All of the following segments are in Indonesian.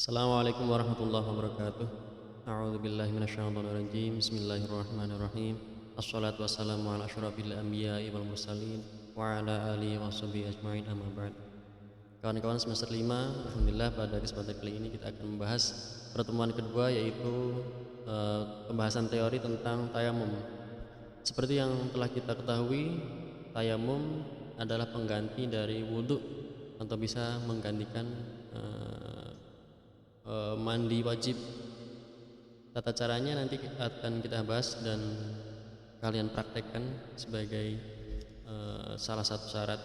Assalamualaikum warahmatullahi wabarakatuh. A'udzu billahi minasyaitonir rajim. Bismillahirrahmanirrahim. Assalatu wassalamu ala asyrofil anbiya'i wal mursalin wa ala alihi washabihi ajmain, amma ba'd. Kawan-kawan semester 5, alhamdulillah pada kesempatan kali ini kita akan membahas pertemuan kedua, yaitu pembahasan teori tentang tayamum. Seperti yang telah kita ketahui, tayamum adalah pengganti dari wudhu atau bisa menggantikan mandi wajib. Tata caranya nanti akan kita bahas dan kalian praktekkan sebagai salah satu syarat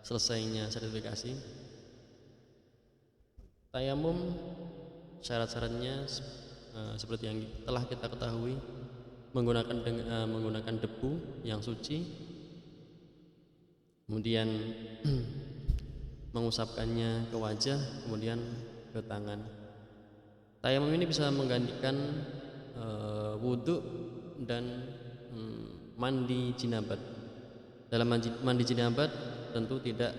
selesainya sertifikasi. Tayamum syarat-syaratnya seperti yang telah kita ketahui, menggunakan debu yang suci, kemudian mengusapkannya ke wajah, kemudian ke tangan. Tayamum ini bisa menggantikan wudhu dan mandi jinabat. Dalam mandi jinabat tentu tidak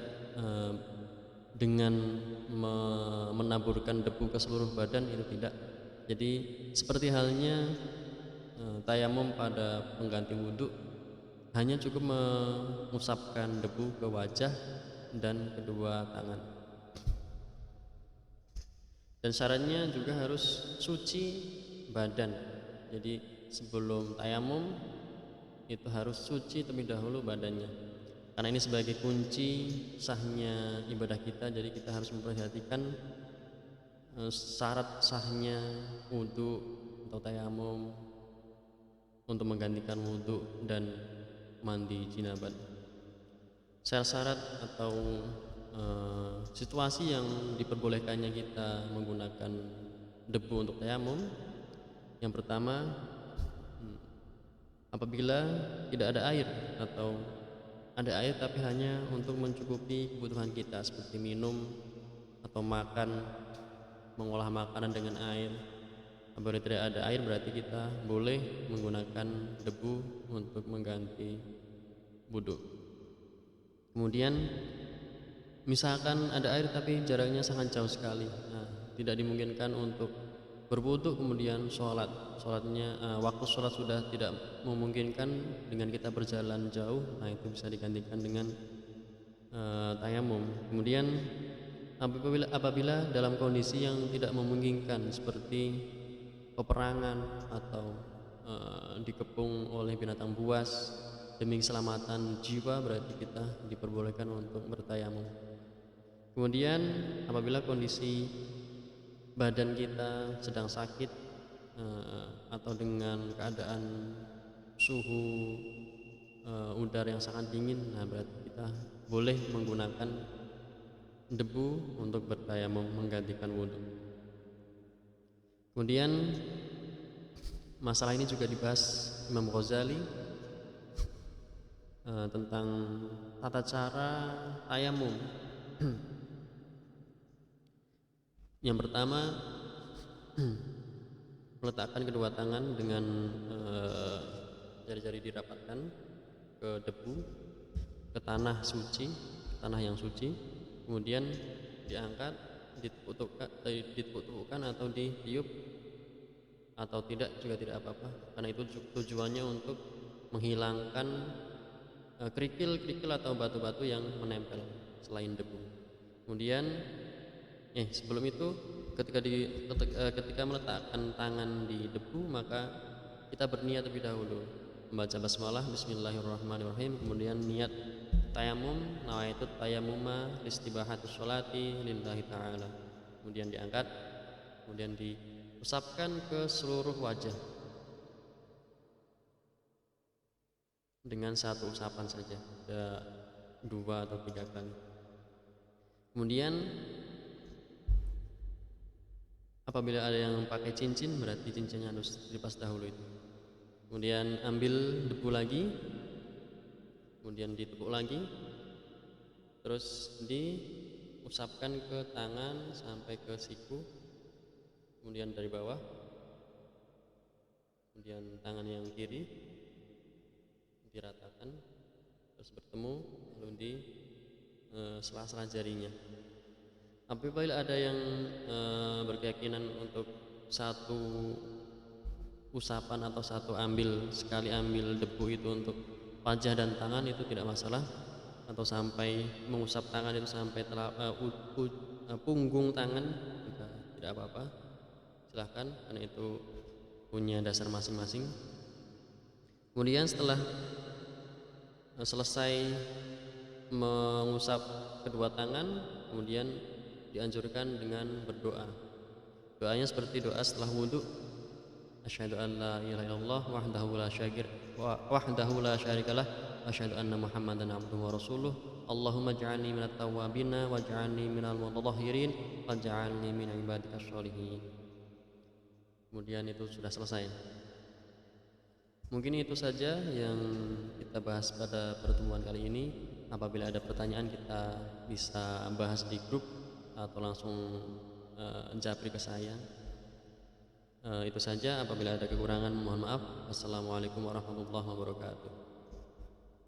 dengan menaburkan debu ke seluruh badan, itu tidak. Jadi seperti halnya tayamum pada pengganti wudhu, hanya cukup mengusapkan debu ke wajah dan kedua tangan. Dan syaratnya juga harus suci badan. Jadi sebelum tayamum itu harus suci terlebih dahulu badannya, karena ini sebagai kunci sahnya ibadah kita. Jadi kita harus memperhatikan syarat sahnya wudhu atau tayamum untuk menggantikan wudhu dan mandi jinabat. Syarat-syarat atau situasi yang diperbolehkannya kita menggunakan debu untuk tayamum. Yang pertama, apabila tidak ada air atau ada air tapi hanya untuk mencukupi kebutuhan kita seperti minum atau makan, mengolah makanan dengan air. Apabila tidak ada air berarti kita boleh menggunakan debu untuk mengganti wudhu. Kemudian misalkan ada air tapi jaraknya sangat jauh sekali, tidak dimungkinkan untuk berwudhu kemudian sholatnya waktu sholat sudah tidak memungkinkan dengan kita berjalan jauh, itu bisa digantikan dengan tayamum. Kemudian apabila dalam kondisi yang tidak memungkinkan seperti peperangan atau dikepung oleh binatang buas, demi keselamatan jiwa berarti kita diperbolehkan untuk bertayamum. Kemudian apabila kondisi badan kita sedang sakit atau dengan keadaan suhu udara yang sangat dingin, berarti kita boleh menggunakan debu untuk bertayamum menggantikan wudhu. Kemudian masalah ini juga dibahas Imam Ghazali tentang tata cara tayamum. Yang pertama, meletakkan kedua tangan dengan jari-jari dirapatkan ke debu, ke tanah suci, tanah yang suci. Kemudian diangkat, ditepuk-tepukkan atau ditiup, atau tidak juga tidak apa-apa, karena itu tujuannya untuk menghilangkan kerikil-kerikil atau batu-batu yang menempel selain debu. Kemudian sebelum itu ketika meletakkan tangan di debu, maka kita berniat terlebih dahulu membaca basmalah, bismillahirrahmanirrahim, kemudian niat tayamum, nawaitu tayamuma listibahatus sholati lillahi ta'ala. Kemudian diangkat, kemudian diusapkan ke seluruh wajah dengan satu usapan saja, ada 2 atau 3 kali. Kemudian apabila ada yang pakai cincin, berarti cincinnya harus dilepas dahulu itu. Kemudian ambil debu lagi, kemudian ditepuk lagi, terus diusapkan ke tangan sampai ke siku, kemudian dari bawah, kemudian tangan yang kiri diratakan, terus bertemu lalu di sela-sela jarinya. Apabila ada yang berkeyakinan untuk satu usapan atau sekali ambil debu itu untuk wajah dan tangan itu tidak masalah, atau sampai mengusap tangan itu sampai punggung tangan juga tidak apa-apa, silahkan, karena itu punya dasar masing-masing. Kemudian setelah selesai mengusap kedua tangan, kemudian dianjurkan dengan berdoa. Doanya seperti doa setelah wudhu: asyhadu an la ilaha illallah wahdahu la syarikalah wa asyhadu anna muhammadan abduhu wa rasuluh. Allahumma ij'alni minat tawwabina waj'alni minal mutatahhirin waj'alni min ibadikas sholihin. Kemudian itu sudah selesai. Mungkin itu saja yang kita bahas pada pertemuan kali ini. Apabila ada pertanyaan kita bisa bahas di grup atau langsung japri ke saya. Itu saja, apabila ada kekurangan mohon maaf. Assalamualaikum warahmatullahi wabarakatuh.